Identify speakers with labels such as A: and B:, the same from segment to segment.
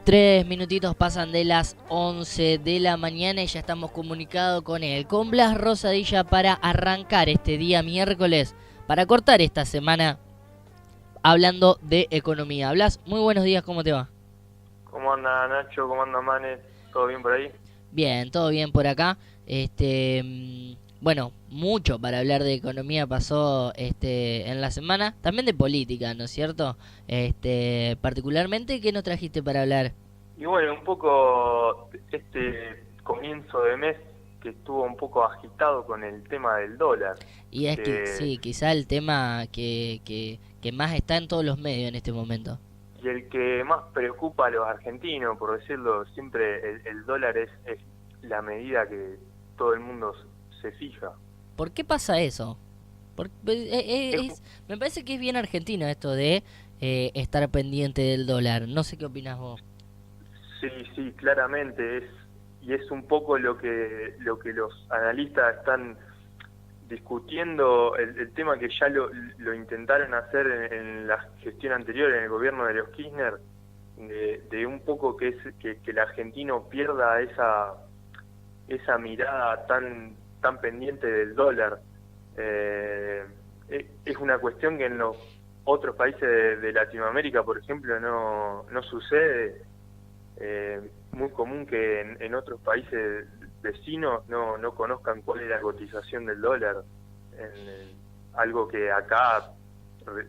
A: Tres minutitos pasan de las 11 de la mañana y ya estamos comunicados con él, con Blas Rosadilla, para arrancar este día miércoles, para cortar esta semana hablando de economía. Blas, muy buenos días, ¿cómo te va?
B: ¿Cómo anda Nacho? ¿Cómo anda Mane? ¿Todo bien por ahí?
A: Bien, todo bien por acá. Bueno, mucho para hablar de economía pasó en la semana, también de política, ¿no es cierto? Particularmente, ¿qué nos trajiste para hablar?
B: Y bueno, un poco este comienzo de mes que estuvo un poco agitado con el tema del dólar,
A: Y es que
B: que,
A: sí, quizá el tema que más está en todos los medios en este momento.
B: y el que más preocupa a los argentinos, por decirlo, siempre el dólar es la medida que todo el mundo se fija.
A: ¿Por qué pasa eso?
B: Es,
A: Me parece que es bien argentino esto de estar pendiente del dólar. No sé qué opinas vos.
B: sí, sí, claramente y es un poco lo que los analistas están discutiendo el tema que ya lo intentaron hacer en la gestión anterior, en el gobierno de los Kirchner, de un poco que el argentino pierda esa mirada tan pendiente del dólar. Eh, es una cuestión que en los otros países de Latinoamérica, por ejemplo, no sucede. Muy común que en otros países vecinos no conozcan cuál es la cotización del dólar, algo que acá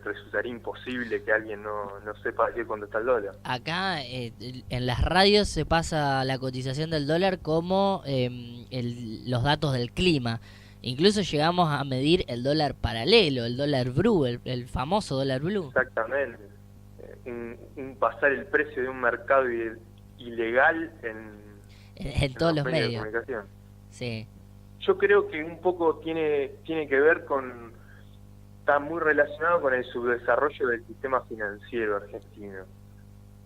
B: resultaría imposible que alguien no sepa decir cuándo está el dólar.
A: Acá en las radios se pasa la cotización del dólar como los datos del clima. Incluso llegamos a medir el dólar paralelo, el dólar blue, el famoso dólar blue.
B: Exactamente. Un pasar el precio de un mercado ilegal
A: En
B: en
A: todos
B: los
A: los
B: medios de
A: medios.
B: comunicación.
A: Sí.
B: Yo creo que un poco tiene que ver está muy relacionado con el subdesarrollo del sistema financiero argentino.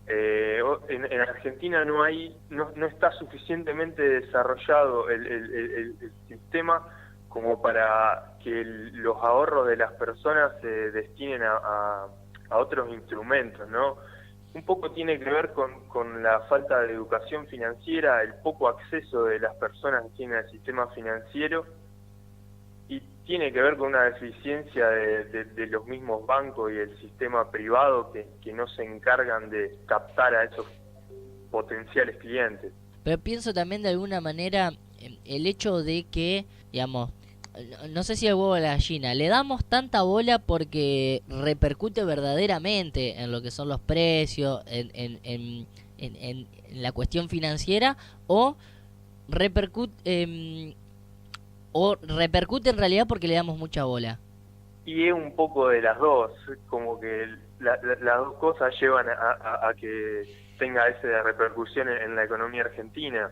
B: En Argentina no está suficientemente desarrollado el sistema como para que los ahorros de las personas se destinen a otros instrumentos, ¿no? Un poco tiene que ver con la falta de educación financiera, el poco acceso de las personas que tienen al sistema financiero, y tiene que ver con una deficiencia de los mismos bancos y el sistema privado que no se encargan de captar a esos potenciales clientes.
A: Pero pienso también de alguna manera el hecho de que, digamos, no sé si el huevo o la gallina, le damos tanta bola porque repercute verdaderamente en lo que son los precios, en la cuestión financiera, o repercute, repercute en realidad porque le damos mucha bola.
B: Y es un poco de las dos, como que las dos cosas llevan a que tenga esa repercusión en la economía argentina.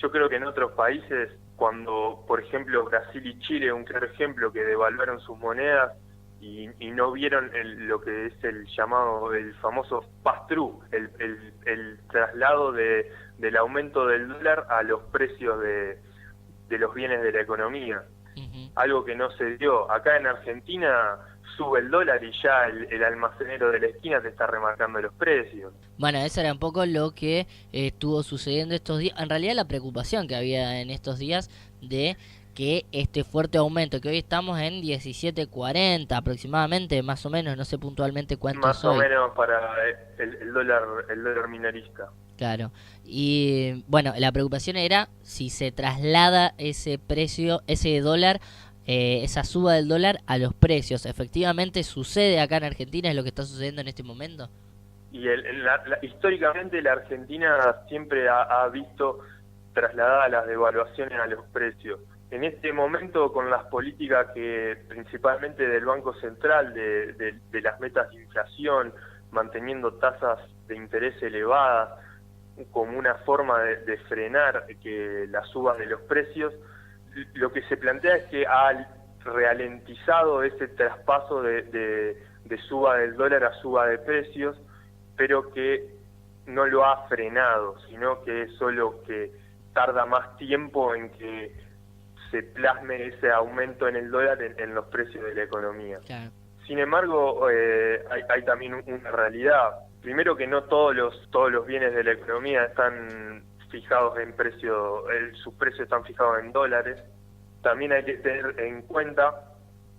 B: Yo creo que en otros países, cuando, por ejemplo, Brasil y Chile, un claro ejemplo, que devaluaron sus monedas y no vieron lo que es el llamado, el famoso pass-through, el traslado del aumento del dólar a los precios de los bienes de la economía,
A: Ujú.
B: algo que no se dio. Acá en Argentina sube el dólar y ya el almacenero de la esquina te está remarcando los precios.
A: Bueno, eso era un poco lo que estuvo sucediendo estos días. En realidad la preocupación que había en estos días de que este fuerte aumento, que hoy estamos en 17.40 aproximadamente, más o menos, no sé puntualmente cuánto es
B: Más o
A: hoy.
B: menos para el dólar minorista.
A: Claro. Y bueno, la preocupación era si se traslada ese precio, ese dólar, esa suba del dólar a los precios. Efectivamente sucede acá en Argentina, es lo que está sucediendo en este momento.
B: Y históricamente la Argentina siempre ha visto trasladadas las devaluaciones a los precios. En este momento, con las políticas que principalmente del Banco Central, de las metas de inflación, manteniendo tasas de interés elevadas, como una forma de frenar que la suba de los precios, lo que se plantea es que ha ralentizado ese traspaso de suba del dólar a suba de precios, pero que no lo ha frenado, sino que es solo que tarda más tiempo en que se plasme ese aumento en el dólar en los precios de la economía.
A: Claro.
B: Sin embargo, hay también una realidad. primero que no todos los bienes de la economía están fijados en precio, sus precios están fijados en dólares. También hay que tener en cuenta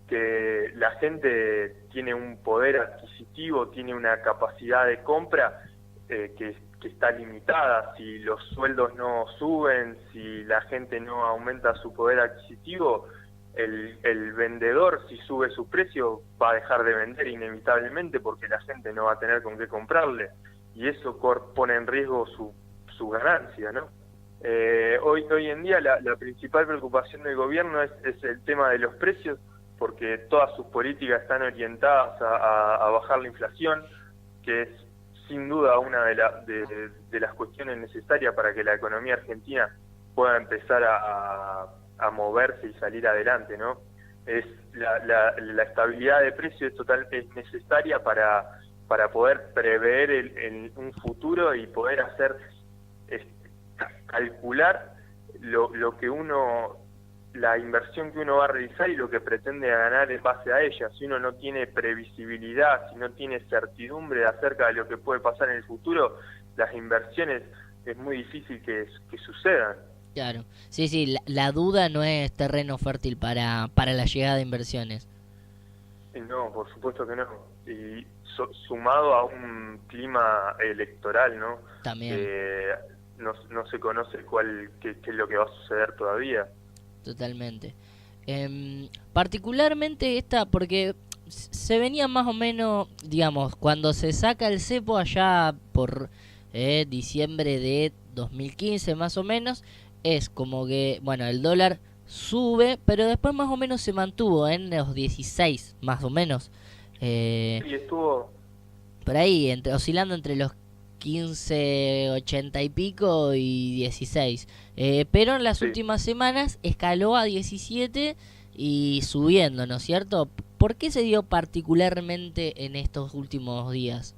B: que la gente tiene un poder adquisitivo, tiene una capacidad de compra que está limitada. Si los sueldos no suben, si la gente no aumenta su poder adquisitivo, el vendedor, si sube su precio, va a dejar de vender inevitablemente porque la gente no va a tener con qué comprarle, y eso pone en riesgo su ganancia, ¿no? Hoy en día la principal preocupación del gobierno es el tema de los precios, porque todas sus políticas están orientadas a bajar la inflación, que es sin duda una de las cuestiones necesarias para que la economía argentina pueda empezar a moverse y salir adelante, ¿no? Es la estabilidad de precios es necesaria para poder prever un futuro y poder hacer calcular lo que la inversión que uno va a realizar y lo que pretende ganar en base a ella. Si uno no tiene previsibilidad, si no tiene certidumbre acerca de lo que puede pasar en el futuro, las inversiones es muy difícil que sucedan.
A: Claro, sí, la duda no es terreno fértil para la llegada de inversiones.
B: No, por supuesto que no. Y sumado a un clima electoral, ¿no?
A: También.
B: No se conoce qué es lo que va a suceder todavía.
A: Totalmente. Particularmente porque se venía más o menos, digamos, cuando se saca el cepo allá por diciembre de 2015 más o menos, es como que, bueno, el dólar sube, pero después más o menos se mantuvo en los 16, más o menos.
B: Y estuvo
A: Por ahí, oscilando entre los 15, 80 y pico y 16. Pero en las últimas semanas escaló a 17 y subiendo, ¿no es cierto? ¿Por qué se dio particularmente en estos últimos días?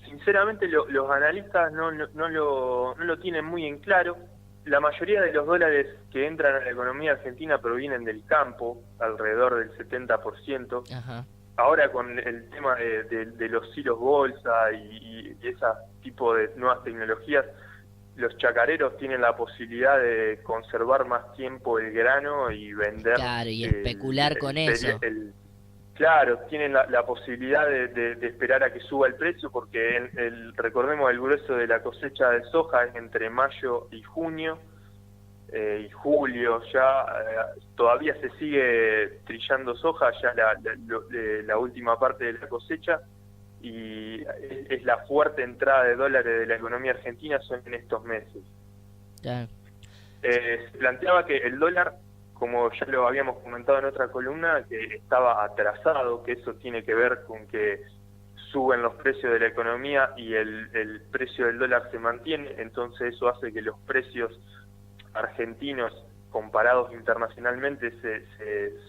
B: Sinceramente los analistas no lo tienen muy en claro. La mayoría de los dólares que entran a la economía argentina provienen del campo, alrededor del 70%.
A: Ajá.
B: Ahora con el tema de los hilos bolsa y ese tipo de nuevas tecnologías, los chacareros tienen la posibilidad de conservar más tiempo el grano y vender.
A: Claro, y especular con eso.
B: Claro, tienen la posibilidad de esperar a que suba el precio, porque recordemos, el grueso de la cosecha de soja es entre mayo y junio. Y julio ya todavía se sigue trillando soja, ya la última parte de la cosecha, y es la fuerte entrada de dólares de la economía argentina son en estos meses.
A: Claro.
B: Se planteaba que el dólar, como ya lo habíamos comentado en otra columna, que estaba atrasado, que eso tiene que ver con que suben los precios de la economía y el precio del dólar se mantiene, entonces eso hace que los precios argentinos comparados internacionalmente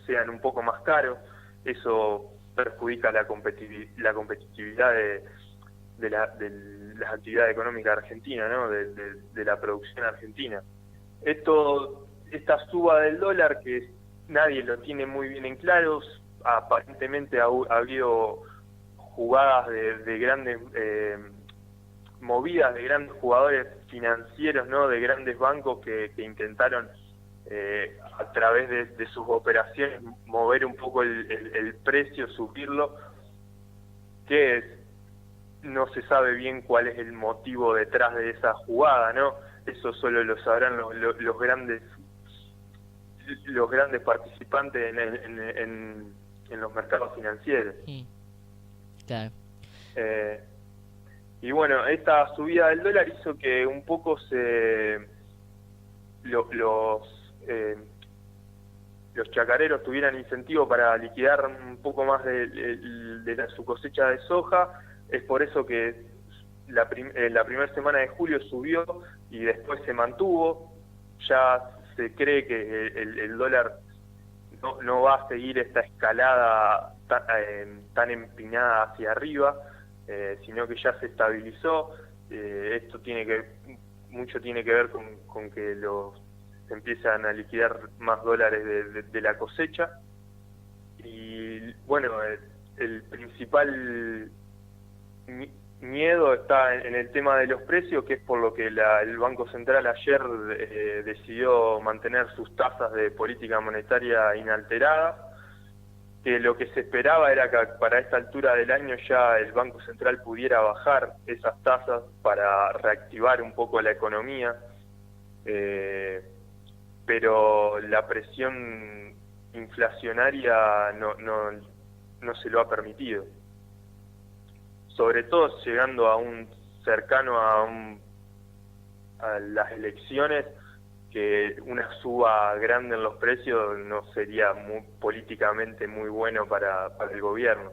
B: sean un poco más caros. Eso perjudica la competitividad de las actividades económicas argentinas, ¿no? de la producción argentina. Esta suba del dólar, que nadie lo tiene muy bien en claro, aparentemente ha habido jugadas de grandes movidas de grandes jugadores financieros, ¿no? De grandes bancos que intentaron a través de sus operaciones mover un poco el precio, subirlo, que no se sabe bien cuál es el motivo detrás de esa jugada, ¿no? Eso solo lo sabrán los grandes participantes en los mercados financieros.
A: Sí. Claro.
B: Y bueno, esta subida del dólar hizo que un poco los chacareros tuvieran incentivo para liquidar un poco más de su cosecha de soja. Es por eso que la primera semana de julio subió y después se mantuvo. Ya se cree que el dólar no va a seguir esta escalada tan empinada hacia arriba, sino que ya se estabilizó. Esto mucho tiene que ver con que se empiezan a liquidar más dólares de la cosecha. Y bueno, el principal miedo está en el tema de los precios, que es por lo que el Banco Central ayer decidió mantener sus tasas de política monetaria inalteradas, que lo que se esperaba era que para esta altura del año ya el Banco Central pudiera bajar esas tasas para reactivar un poco la economía, pero la presión inflacionaria no se lo ha permitido. Sobre todo llegando a cercano a las elecciones, que una suba grande en los precios no sería políticamente muy bueno para el gobierno.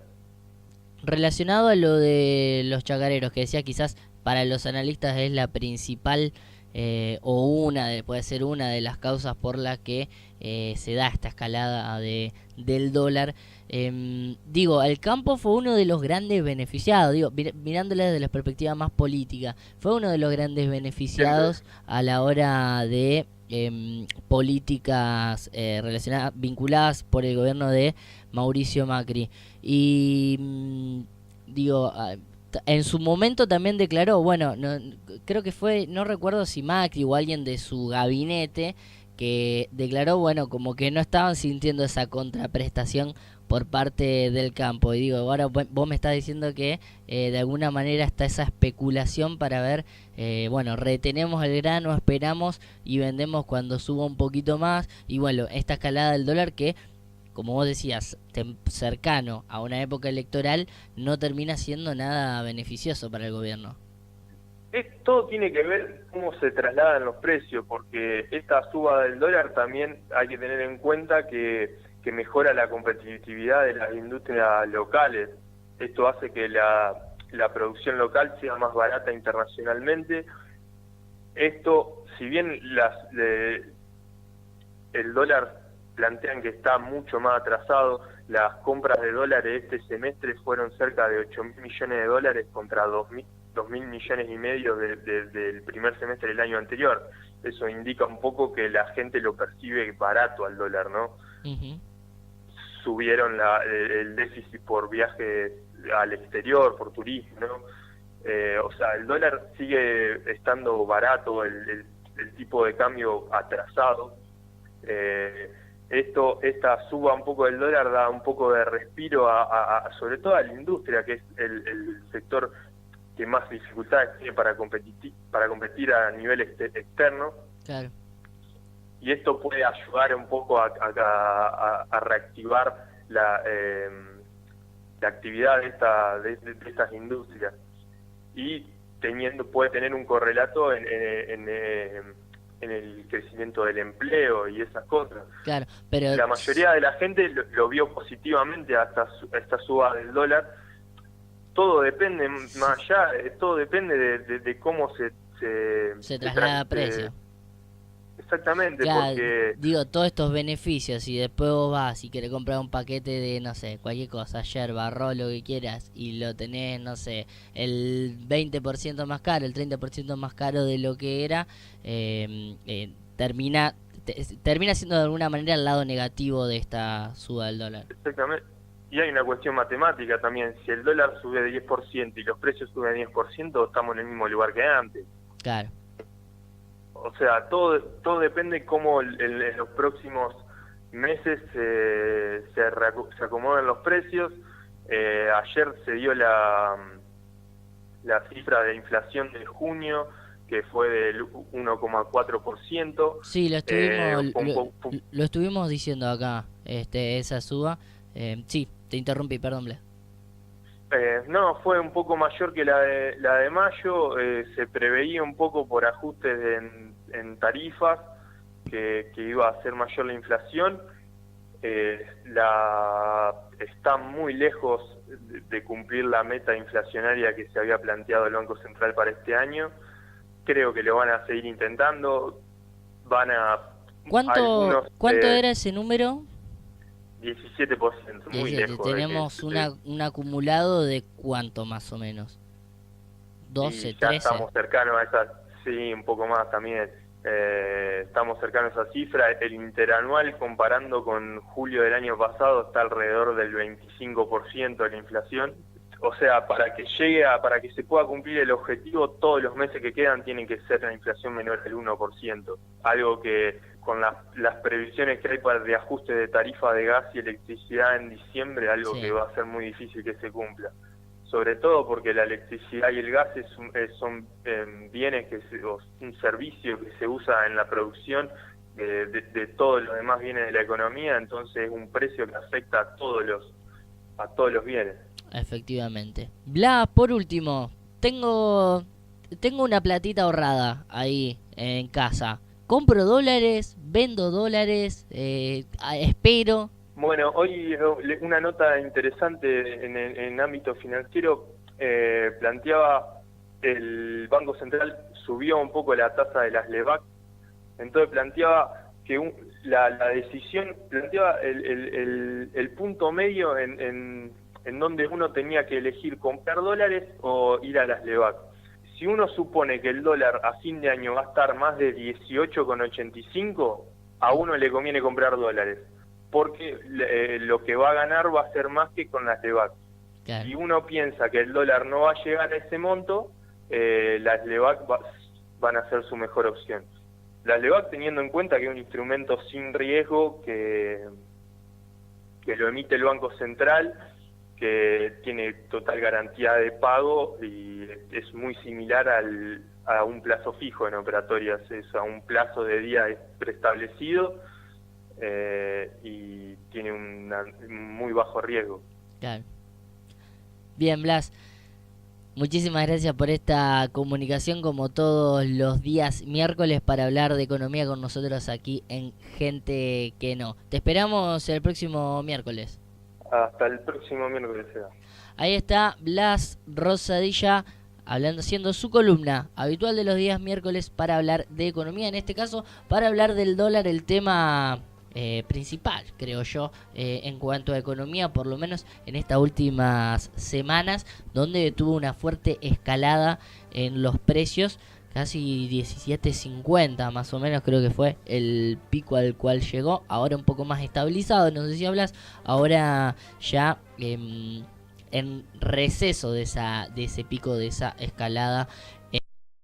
A: Relacionado a lo de los chacareros, que decía quizás para los analistas es la principal puede ser una de las causas por las que se da esta escalada del dólar. El campo fue uno de los grandes beneficiados, mirándole desde la perspectiva más política, fue uno de los grandes beneficiados a la hora de políticas vinculadas por el gobierno de Mauricio Macri. Y en su momento también declaró, creo que fue, no recuerdo si Macri o alguien de su gabinete, que declaró, como que no estaban sintiendo esa contraprestación por parte del campo. Y ahora vos me estás diciendo que de alguna manera está esa especulación para ver, retenemos el grano, esperamos y vendemos cuando suba un poquito más. Y esta escalada del dólar que, como vos decías, cercano a una época electoral, no termina siendo nada beneficioso para el gobierno.
B: Todo tiene que ver cómo se trasladan los precios, porque esta suba del dólar también hay que tener en cuenta que mejora la competitividad de las industrias locales. Esto hace que la producción local sea más barata internacionalmente. Esto, si bien el dólar plantean que está mucho más atrasado, las compras de dólares este semestre fueron cerca de 8.000 millones de dólares contra 2.000 millones y medio del primer semestre del año anterior. Eso indica un poco que la gente lo percibe barato al dólar, ¿no?
A: Uh-huh.
B: Subieron el déficit por viajes al exterior, por turismo, ¿no? El dólar sigue estando barato, el tipo de cambio atrasado. Esta suba un poco del dólar da un poco de respiro sobre todo a la industria, que es el sector que más dificultades tiene para competir a nivel externo.
A: Claro.
B: Y esto puede ayudar un poco a reactivar la actividad de estas industrias, y puede tener un correlato en el crecimiento del empleo y esas cosas.
A: Claro, pero
B: la mayoría de la gente lo vio positivamente a esta suba del dólar. Todo depende, más allá, todo depende de cómo
A: se traslada a precio.
B: Exactamente,
A: ya,
B: porque
A: todos estos beneficios, y después vos vas y querés comprar un paquete de, no sé, cualquier cosa, yerba, arroz, lo que quieras, y lo tenés, no sé, el 20% más caro, el 30% más caro de lo que era, termina siendo de alguna manera el lado negativo de esta suba del dólar.
B: Exactamente. Y hay una cuestión matemática también. Si el dólar sube de 10% y los precios suben de 10%, estamos en el mismo lugar que antes.
A: Claro.
B: O sea, todo depende cómo en los próximos meses se acomodan los precios. Ayer se dio la cifra de inflación de junio, que fue del 1,4%.
A: Sí, lo estuvimos diciendo acá, esa suba. Sí, te interrumpí, perdón, Blas.
B: No, fue un poco mayor que la de mayo. Se preveía un poco por ajustes en tarifas que iba a ser mayor la inflación. Está muy lejos de cumplir la meta inflacionaria que se había planteado el Banco Central para este año. Creo que lo van a seguir intentando.
A: ¿Cuánto era ese número?
B: 17%, muy lejos.
A: Tenemos un acumulado de ¿cuánto más o menos? 12,
B: ya
A: 13.
B: Estamos cercanos a esa, sí, un poco más también. Estamos cercanos a esa cifra. El interanual, comparando con julio del año pasado, está alrededor del 25% de la inflación. o sea, para que se pueda cumplir el objetivo, todos los meses que quedan tienen que ser la inflación menor del 1%. Algo que con las previsiones que hay para el reajuste de tarifa de gas y electricidad en diciembre, algo
A: Sí.
B: que va a ser muy difícil que se cumpla. Sobre todo porque la electricidad y el gas son bienes, o un servicio que se usa en la producción de todos los demás bienes de la economía, entonces es un precio que afecta a todos los bienes.
A: Efectivamente. Blas, por último, tengo una platita ahorrada ahí en casa. ¿Compro dólares? ¿Vendo dólares? ¿Espero?
B: Bueno, hoy una nota interesante en ámbito financiero planteaba el Banco Central subió un poco la tasa de las LEVAC, entonces planteaba que la decisión, planteaba el punto medio en donde uno tenía que elegir comprar dólares o ir a las LEVAC. Si uno supone que el dólar a fin de año va a estar más de 18,85, a uno le conviene comprar dólares, porque lo que va a ganar va a ser más que con las LEVAC.
A: Claro.
B: Si uno piensa que el dólar no va a llegar a ese monto, las LEVAC van a ser su mejor opción. Las LEVAC, teniendo en cuenta que es un instrumento sin riesgo que lo emite el Banco Central, que tiene total garantía de pago y es muy similar a un plazo fijo en operatorias, es a un plazo de día preestablecido y tiene un muy bajo riesgo.
A: Claro. Bien, Blas. Muchísimas gracias por esta comunicación como todos los días miércoles para hablar de economía con nosotros aquí en Gente que No. Te esperamos el próximo miércoles.
B: Hasta el próximo miércoles será.
A: Ahí está Blas Rosadilla haciendo su columna habitual de los días miércoles para hablar de economía, en este caso para hablar del dólar, el tema principal, creo yo, en cuanto a economía, por lo menos en estas últimas semanas, donde tuvo una fuerte escalada en los precios, casi 17.50 más o menos creo que fue el pico al cual llegó, ahora un poco más estabilizado, no sé si hablas, ahora ya en receso de ese pico, de esa escalada